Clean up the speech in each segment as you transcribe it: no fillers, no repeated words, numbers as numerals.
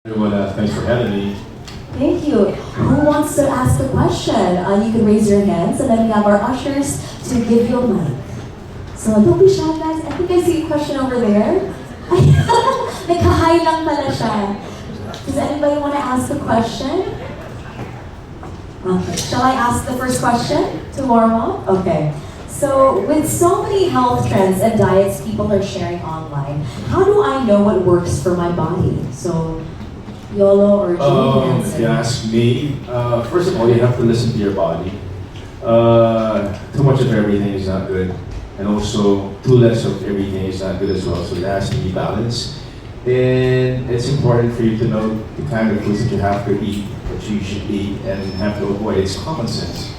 Everyone, thanks for having me. Thank you. Who wants to ask a question? You can raise your hands and then we have our ushers to give you a mic. So don't be shy guys. I think I see a question over there. Nagka-hi lang pala siya. Does anybody want to ask a question? Okay. Shall I ask the first question to warm up? Okay. So with so many health trends and diets people are sharing online, how do I know what works for my body? So Piolo or Jimmy If you ask me, first of all, you have to listen to your body. Too much of everything is not good, and also too less of everything is not good as well. So there has to be balance, and it's important for you to know the kind of foods that you have to eat, what you should eat, and have to avoid. It's common sense.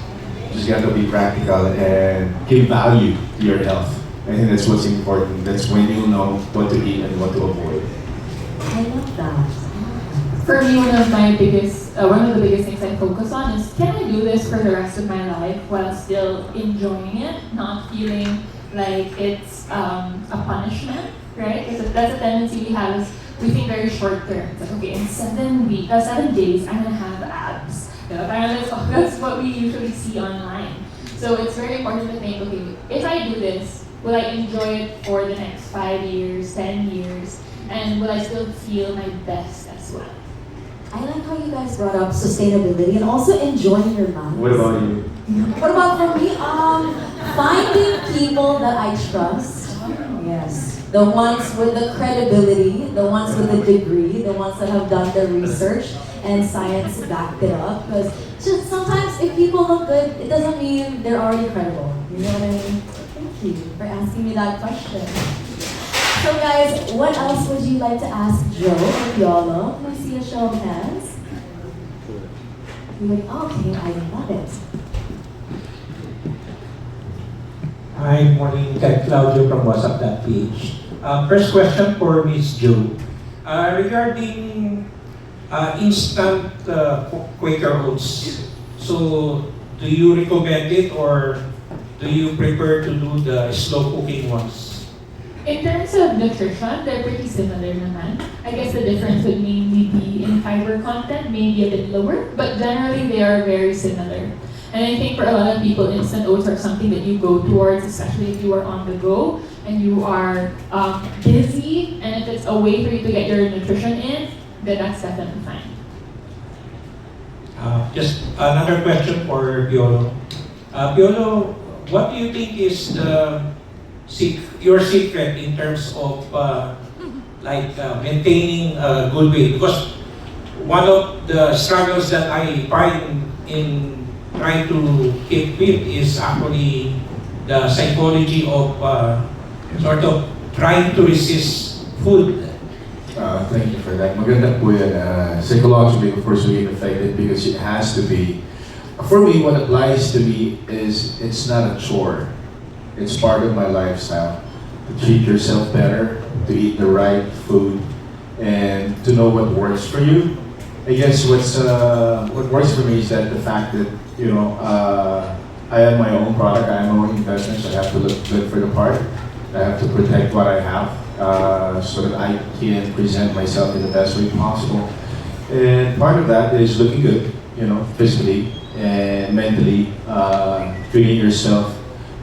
You just got to be practical and give value to your health. I think that's what's important. That's when you'll know what to eat and what to avoid. I love that. For me, one of the biggest things I focus on is, can I do this for the rest of my life while still enjoying it, not feeling like it's a punishment, right? Because that's a tendency we have, is we think very short term. It's like, okay, in 7 days, I'm gonna have abs. Apparently that's what we usually see online. So it's very important to think, okay, if I do this, will I enjoy it for the next 5 years, 10 years, and will I still feel my best as well? I like how you guys brought up sustainability and also enjoying your lives. What about you? What about for me? Finding people that I trust. Yes. The ones with the credibility, the ones with the degree, the ones that have done the research and science backed it up. Because just sometimes if people look good, it doesn't mean they're already credible. You know what I mean? Thank you for asking me that question. So guys, what else would you like to ask Joe or Piolo? Can I see a show of hands? Okay, I love it. Hi, morning. Kay Claudio from WhatsApp.ph. First question for Miss Jo. Regarding instant Quaker oats, so do you recommend it or do you prefer to do the slow cooking ones? In terms of nutrition, they're pretty similar naman. I guess the difference would mainly be in fiber content, maybe a bit lower, but generally they are very similar. And I think for a lot of people, instant oats are something that you go towards, especially if you are on the go and you are busy, and if it's a way for you to get your nutrition in, then that's definitely fine. Just another question for Piolo. Piolo, what do you think is your secret in terms of maintaining a good weight? Because one of the struggles that I find in trying to keep fit is actually the psychology of sort of trying to resist food. Thank you for that. Maganda po yan. Psychologically, of course, we get affected because it has to be. For me, what applies to me is it's not a chore. It's part of my lifestyle. To treat yourself better, to eat the right food, and to know what works for you. I guess what works for me is that the fact that I am my own product, I am my own investment, so I have to look good for the part. I have to protect what I have so that I can present myself in the best way possible. And part of that is looking good, physically and mentally, treating yourself,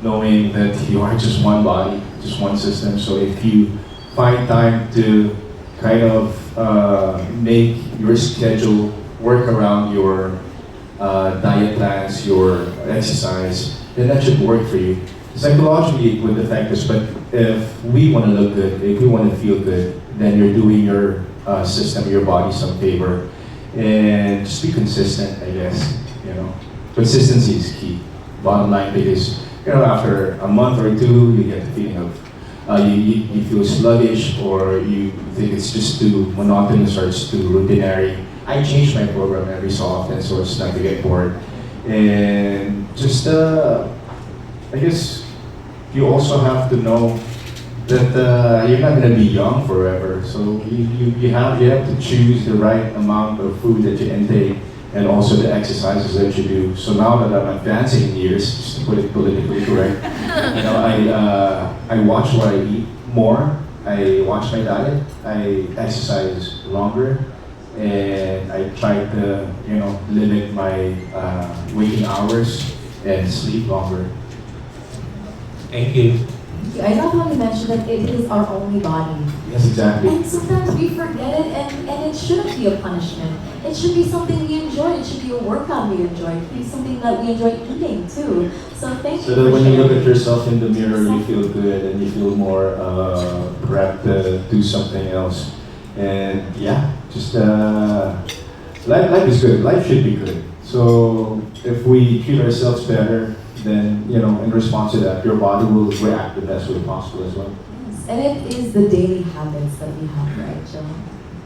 knowing that you are just one body, just one system. So if you find time to kind of make your schedule work around your diet plans, your exercise, then that should work for you. Psychologically, it would affect us, but if we want to look good, if we want to feel good, then you're doing your system, your body some favor. And just be consistent, I guess. Consistency is key. Bottom line, because after a month or two, you get the feeling of you feel sluggish, or you think it's just too monotonous or it's too routinary. I change my program every so often, so it's not to get bored. And just, I guess, you also have to know that you're not going to be young forever. So you have to choose the right amount of food that you intake, and also the exercises that you do. So now that I'm advancing in years, just to put it politically correct, I watch what I eat more, I watch my diet, I exercise longer, and I try to, limit my waking hours and sleep longer. Thank you. I love how you mentioned that it is our only body. Yes, exactly. And sometimes we forget it, and it shouldn't be a punishment. It should be something we enjoy. It should be a workout we enjoy. It should be something that we enjoy eating too. So thank So you that for when you look sharing. at yourself in the mirror, you feel good and you feel more prepped to do something else. And yeah, just life is good. Life should be good. So if we treat ourselves better, then in response to that, your body will react the best way possible as well. Yes, and it is the daily habits that we have, right, Joe?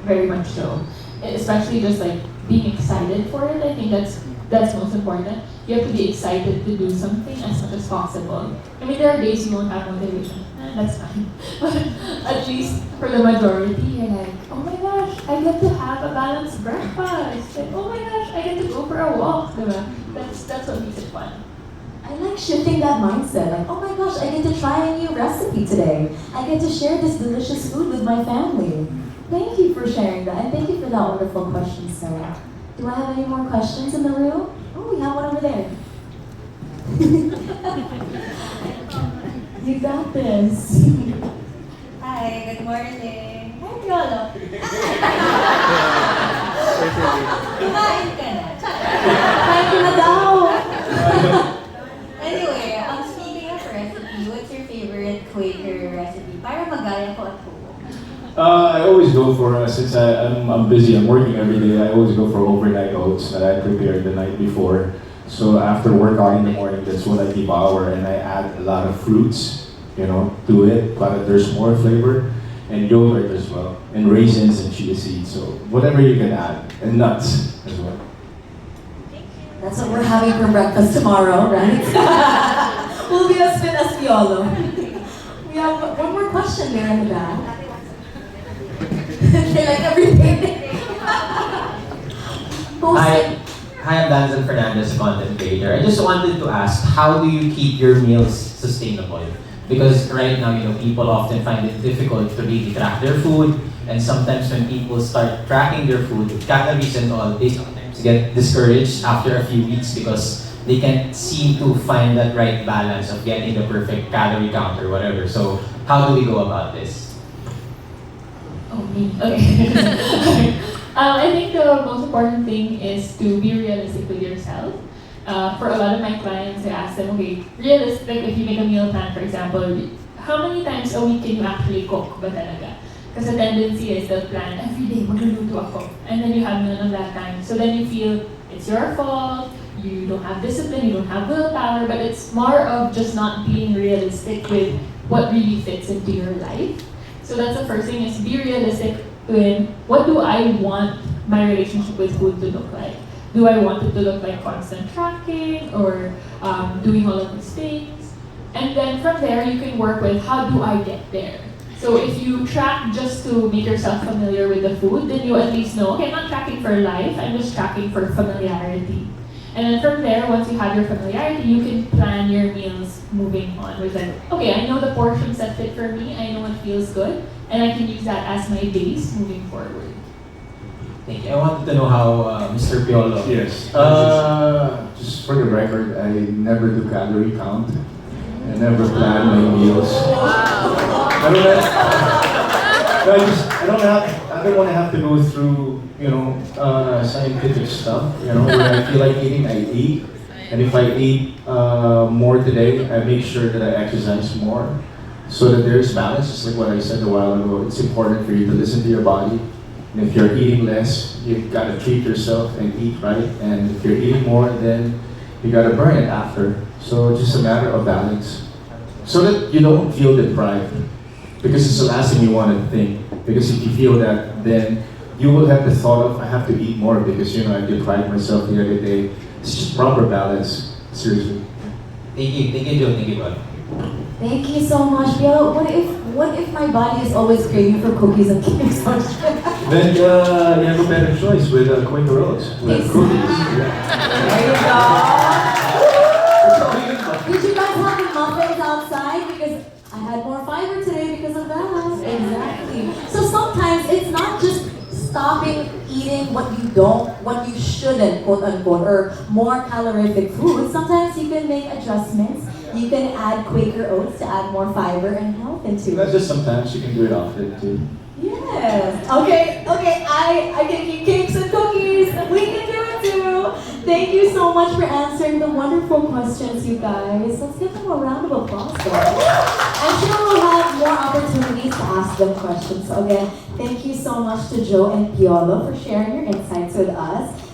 Very much so. Especially just like being excited for it. I think that's most important. You have to be excited to do something as much as possible. I mean, there are days you won't have motivation. That's fine. But at least for the majority, you're like, oh my gosh, I get to have a balanced breakfast. Like, oh my gosh, I get to go for a walk. Diba? That's what makes it fun. I like shifting that mindset. Like, oh my gosh, I get to try a new recipe today. I get to share this delicious food with my family. Thank you for sharing that, and thank you for that wonderful question, Sarah. Do I have any more questions in the room? Oh, we have one over there. You got this. Hi, good morning. Hi, Piolo. Kumain ka na. Thank you na daw. Anyway, speaking of recipe, what's your favorite Quaker recipe? Para magaya ko at home. I always go for, since I'm busy, I'm working every day, I always go for overnight oats that I prepared the night before. So after workout in the morning, that's what I devour, and I add a lot of fruits, to it, but there's more flavor, and yogurt as well, and raisins and chia seeds, so whatever you can add, and nuts as well. That's what we're having for breakfast tomorrow, right? We'll be as fit as Piolo. We have one more question there in the back. They like everything. Hi, I'm Danzel Fernandez, content creator. I just wanted to ask, how do you keep your meals sustainable? Because right now, people often find it difficult to really track their food, and sometimes when people start tracking their food, calories and all, they sometimes get discouraged after a few weeks because they can't seem to find that right balance of getting the perfect calorie count or whatever. So, how do we go about this? Oh, me. Okay. I think the most important thing is to be realistic with yourself. For a lot of my clients, I ask them, okay, realistic, if you make a meal plan, for example, how many times a week can you actually cook ba talaga? Because the tendency is they'll plan, every day, magluluto ako. And then you have none of that time. So then you feel it's your fault, you don't have discipline, you don't have willpower, but it's more of just not being realistic with what really fits into your life. So that's the first thing, is be realistic with what do I want my relationship with food to look like. Do I want it to look like constant tracking or doing all of these things? And then from there, you can work with how do I get there. So if you track just to make yourself familiar with the food, then you at least know, okay, I'm not tracking for life, I'm just tracking for familiarity. And then from there, once you have your familiarity, you can plan your meals moving on. With like, okay, I know the portions that fit for me, I know what feels good, and I can use that as my base moving forward. Thank you. I wanted to know how Mr. Piolo. Yes. Just for the record, I never do calorie count. I never plan my meals. I don't want to have to go through, scientific stuff. When I feel like eating, I eat. And if I eat more today, I make sure that I exercise more, so that there's balance. Just like what I said a while ago, it's important for you to listen to your body. And if you're eating less, you've got to treat yourself and eat right. And if you're eating more, then you got to burn it after. So it's just a matter of balance, so that you don't feel deprived. Because it's the last thing you want to think. Because if you feel that, then you will have the thought of, I have to eat more because I deprived myself the other day. It's just proper balance. Seriously. Thank you, Joe. Thank you, Bob. Thank you so much, Bill. What if my body is always craving for cookies and cakes? Then you have a better choice with Quaker oats, with cookies. There you go. Did you guys have the muffins outside? Because I had more fiber today because of that. Exactly. So sometimes it's not just stopping eating craving what you shouldn't, quote unquote, or more calorific food, sometimes you can make adjustments. You can add Quaker oats to add more fiber and health into Not it. just sometimes, you can do it often too. Yes. Okay, I can eat cakes and cookies. We can do it too. Thank you so much for answering the wonderful questions, you guys. Let's give them a round of applause, guys. I'm sure we'll have more opportunities to ask them questions. So again, thank you so much to Joe and Piolo for sharing your insights with us.